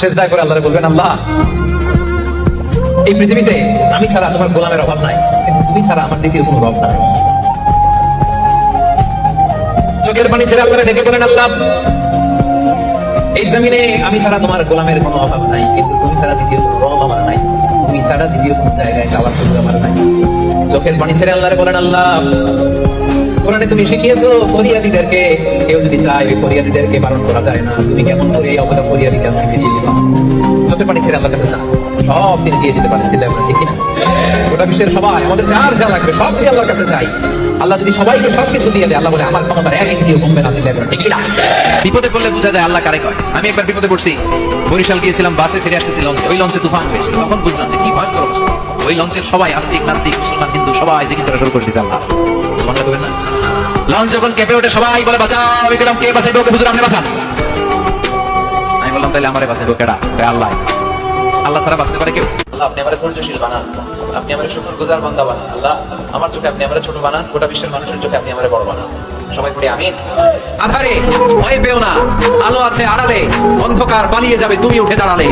সেজদা করে আল্লাহরে বলবেন, আল্লাহ এই পৃথিবীতে আমি ছাড়া তোমার গোলামের অভাব নাই, কিন্তু তুমি ছাড়া আমার দ্বিতীয় কোনো রব নাই। চোখের পানি ছেড়ে আল্লাহরে ডেকে বলেন, আল্লাহ এই জমিনে আমি ছাড়া তোমার গোলামের কোনো অভাব নাই, কিন্তু তুমি ছাড়া দ্বিতীয় কোনো রব আমার নাই, তুমি ছাড়া দ্বিতীয় কোনো জায়গায় যাওয়ার সুযোগ আমার নাই। চোখের পানি ছেড়ে আল্লাহরে বলেন, আল্লাহ কোরআনে তুমি শিখিয়েছো ফরিয়াদীদেরকে কেউ যদি চায় ওই ফরিয়াদীদেরকে বারণ করা যায় না, তুমি কেমন করে এই অবস্থা ফরিয়াদী কাছে ফিরিয়ে দিবা? চোখের পানি ছেড়ে আল্লাহর কাছে চান, সব তিনি দিয়ে দিতে পারেন। চিন্তা করেন, ঠিক না? গোটা বিশ্বের সবাই আমাদের যার যা লাগবে সব দিয়ে আল্লাহর কাছে চাই। আল্লাহ যদি সবাইকে সবকিছু দিয়ে দেয়, আল্লাহ বলে আমার ক্ষমতার এক ইঞ্চিও কমবে না। চিন্তা করেন, ঠিক না? বিপদে পড়লে বোঝা যায় আল্লাহ কারে কয়। আমি একবার বিপদে পড়ছি, বরিশাল গিয়েছিলাম, বাসে ফিরে আসতেছি লঞ্চে, ওই লঞ্চে তুফান হয়েছিল। তখন বুঝলাম যে কি ভয়ঙ্কর অবস্থা। ওই লঞ্চের সবাই আস্তিক নাস্তিক মুসলমান হিন্দু সবাই জিকির করা শুরু করে দিয়েছে। আল্লাহ সুবহানাল্লাহ বলবেন না? লঞ্চ যখন কেঁপে ওঠে সবাই বলে বাঁচাও। আমি গেলাম, কে বাঁচাইবে? ওকে হুজুর আপনি বাঁচান। আমি বললাম তাহলে আমারে বাঁচাইবো কেডা? আল্লাহ। আল্লাহ ছাড়া বাঁচতে পারে কেউ? আল্লাহ আপনি আমার ধৈর্যশীল বানান, আপনি আমার শুকরগুজার বান্দা বানান। আল্লাহ আমার চোখে আপনি আমার ছোট বানান, গোটা বিশ্বের মানুষের চোখে আপনি আমার বড় বানান। সবাই পড়ি আমিন। আধারে ভয় পেও না, আলো আছে আড়ালে, অন্ধকার পালিয়ে যাবে তুমি উঠে দাঁড়ালে।